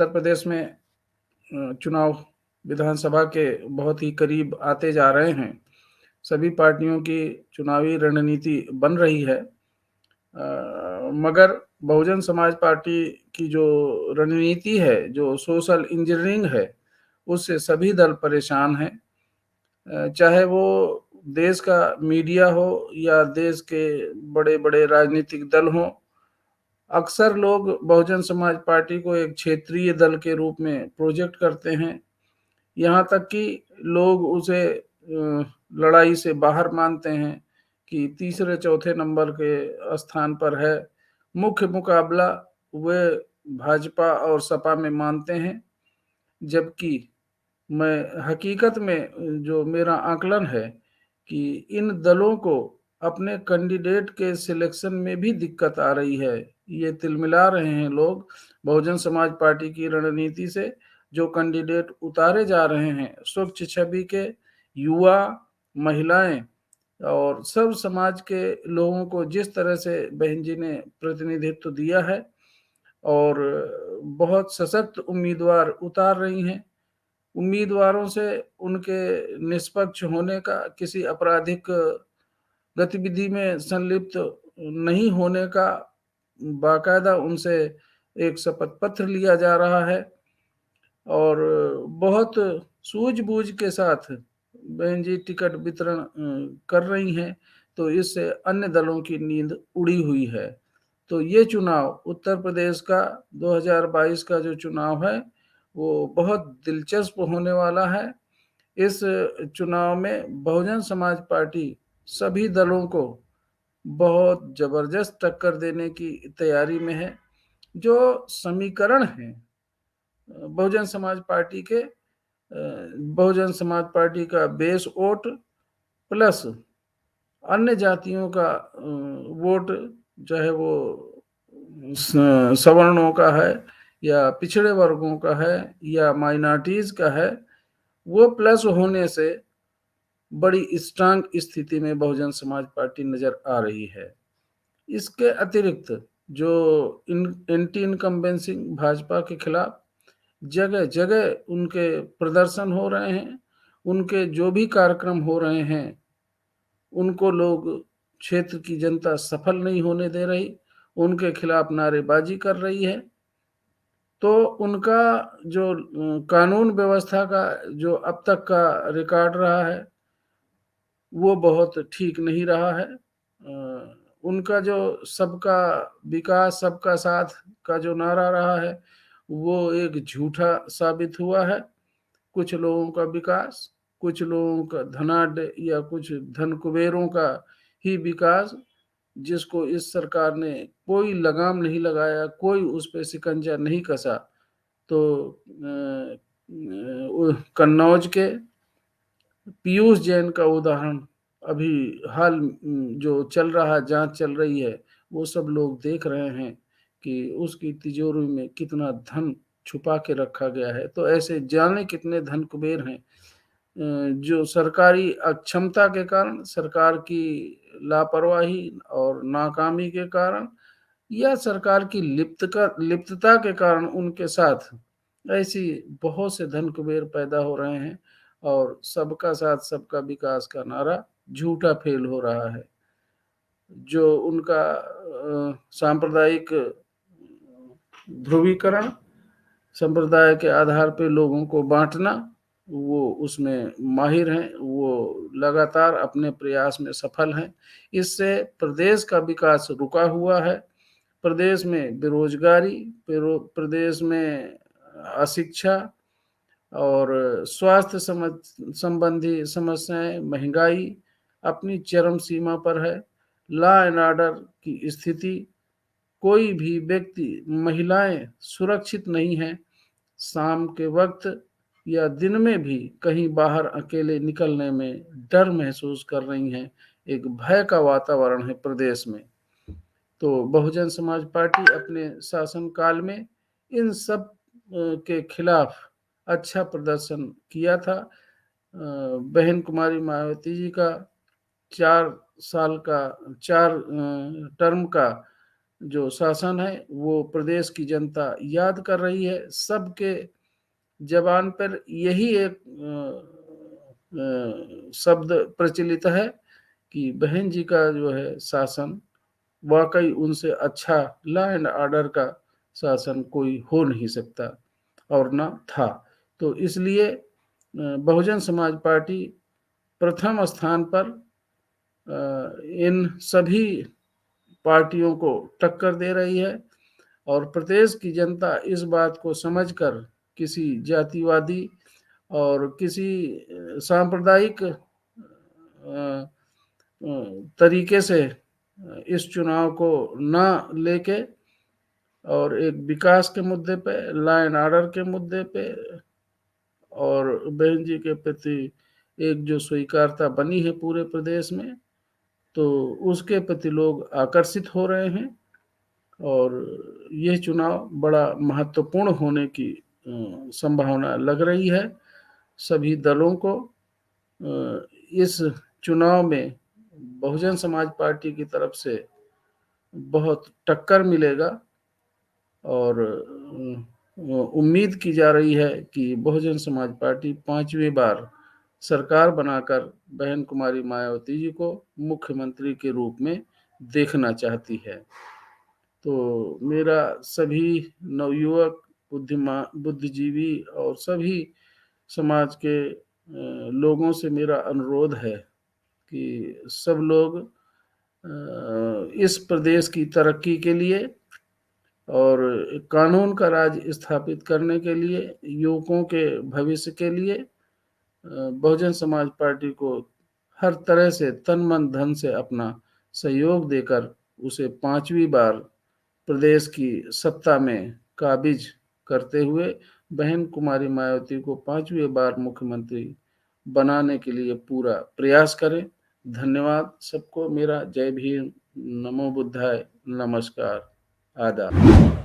उत्तर प्रदेश में चुनाव विधानसभा के बहुत ही करीब आते जा रहे हैं। सभी पार्टियों की चुनावी रणनीति बन रही है, मगर बहुजन समाज पार्टी की जो रणनीति है, जो सोशल इंजीनियरिंग है, उससे सभी दल परेशान हैं। चाहे वो देश का मीडिया हो या देश के बड़े बड़े राजनीतिक दल हों, अक्सर लोग बहुजन समाज पार्टी को एक क्षेत्रीय दल के रूप में प्रोजेक्ट करते हैं। यहाँ तक कि लोग उसे लड़ाई से बाहर मानते हैं कि तीसरे चौथे नंबर के स्थान पर है। मुख्य मुकाबला वे भाजपा और सपा में मानते हैं, जबकि मैं हकीकत में जो मेरा आकलन है कि इन दलों को अपने कैंडिडेट के सिलेक्शन में भी दिक्कत आ रही है। ये तिलमिला रहे हैं लोग बहुजन समाज पार्टी की रणनीति से। जो कैंडिडेट उतारे जा रहे हैं, स्वच्छ छवि के युवा, महिलाएं और सब समाज के लोगों को जिस तरह से बहन जी ने प्रतिनिधित्व दिया है और बहुत सशक्त उम्मीदवार उतार रही हैं, उम्मीदवारों से उनके निष्पक्ष होने का, किसी आपराधिक गतिविधि में संलिप्त नहीं होने का बाकायदा उनसे एक शपथ पत्र लिया जा रहा है और बहुत सूझबूझ के साथ बहन जी टिकट वितरण कर रही हैं। तो इससे अन्य दलों की नींद उड़ी हुई है। तो ये चुनाव उत्तर प्रदेश का 2022 का जो चुनाव है वो बहुत दिलचस्प होने वाला है। इस चुनाव में बहुजन समाज पार्टी सभी दलों को बहुत जबरदस्त टक्कर देने की तैयारी में है। जो समीकरण है बहुजन समाज पार्टी के, बहुजन समाज पार्टी का बेस वोट प्लस अन्य जातियों का वोट, चाहे वो सवर्णों का है या पिछड़े वर्गों का है या माइनॉरिटीज का है, वो प्लस होने से बड़ी स्ट्रांग स्थिति में बहुजन समाज पार्टी नजर आ रही है। इसके अतिरिक्त जो एंटी इनकम्बेंसी भाजपा के खिलाफ जगह जगह उनके प्रदर्शन हो रहे हैं, उनके जो भी कार्यक्रम हो रहे हैं उनको लोग, क्षेत्र की जनता सफल नहीं होने दे रही, उनके खिलाफ नारेबाजी कर रही है। तो उनका जो कानून व्यवस्था का जो अब तक का रिकॉर्ड रहा है वो बहुत ठीक नहीं रहा है। उनका जो सबका विकास सबका साथ का जो नारा रहा है वो एक झूठा साबित हुआ है। कुछ लोगों का विकास, कुछ लोगों का धनाढ्य या कुछ धन कुबेरों का ही विकास, जिसको इस सरकार ने कोई लगाम नहीं लगाया, कोई उस पर शिकंजा नहीं कसा। तो कन्नौज के पीयूष जैन का उदाहरण अभी हाल जो चल रहा, जांच चल रही है, वो सब लोग देख रहे हैं कि उसकी तिजोरी में कितना धन छुपा के रखा गया है। तो ऐसे जाने कितने धन कुबेर हैं जो सरकारी अक्षमता के कारण, सरकार की लापरवाही और नाकामी के कारण या सरकार की लिप्तता के कारण उनके साथ ऐसी बहुत से धन कुबेर पैदा हो रहे हैं और सबका साथ सबका विकास का नारा झूठा फेल हो रहा है। जो उनका सांप्रदायिक ध्रुवीकरण, संप्रदाय के आधार पे लोगों को बांटना, वो उसमें माहिर हैं, वो लगातार अपने प्रयास में सफल हैं। इससे प्रदेश का विकास रुका हुआ है। प्रदेश में बेरोजगारी, प्रदेश में अशिक्षा और स्वास्थ्य संबंधी समस्याएं, महंगाई अपनी चरम सीमा पर है। लॉ एंड ऑर्डर की स्थिति, कोई भी व्यक्ति, महिलाएं सुरक्षित नहीं हैं। शाम के वक्त या दिन में भी कहीं बाहर अकेले निकलने में डर महसूस कर रही हैं। एक भय का वातावरण है प्रदेश में। तो बहुजन समाज पार्टी अपने शासनकाल में इन सब के खिलाफ अच्छा प्रदर्शन किया था। बहन कुमारी मायावती जी का 4 साल का 4 टर्म का जो शासन है वो प्रदेश की जनता याद कर रही है। सबके जबान पर यही एक शब्द प्रचलित है कि बहन जी का जो है शासन वाकई उनसे अच्छा लॉ एंड ऑर्डर का शासन कोई हो नहीं सकता और ना था। तो इसलिए बहुजन समाज पार्टी प्रथम स्थान पर इन सभी पार्टियों को टक्कर दे रही है और प्रदेश की जनता इस बात को समझकर किसी जातिवादी और किसी सांप्रदायिक तरीके से इस चुनाव को ना लेके और एक विकास के मुद्दे पे, लॉ एंड ऑर्डर के मुद्दे पे और बहन जी के प्रति एक जो स्वीकारता बनी है पूरे प्रदेश में, तो उसके प्रति लोग आकर्षित हो रहे हैं और यह चुनाव बड़ा महत्वपूर्ण होने की संभावना लग रही है। सभी दलों को इस चुनाव में बहुजन समाज पार्टी की तरफ से बहुत टक्कर मिलेगा और उम्मीद की जा रही है कि बहुजन समाज पार्टी 5वीं बार सरकार बनाकर बहन कुमारी मायावती जी को मुख्यमंत्री के रूप में देखना चाहती है। तो मेरा सभी नवयुवक, बुद्धिजीवी और सभी समाज के लोगों से मेरा अनुरोध है कि सब लोग इस प्रदेश की तरक्की के लिए और कानून का राज स्थापित करने के लिए, युवकों के भविष्य के लिए बहुजन समाज पार्टी को हर तरह से तन मन धन से अपना सहयोग देकर उसे 5वीं बार प्रदेश की सत्ता में काबिज करते हुए बहन कुमारी मायावती को 5वीं बार मुख्यमंत्री बनाने के लिए पूरा प्रयास करें। धन्यवाद सबको। मेरा जय भीम, नमो बुद्धाय, नमस्कार, आदाब।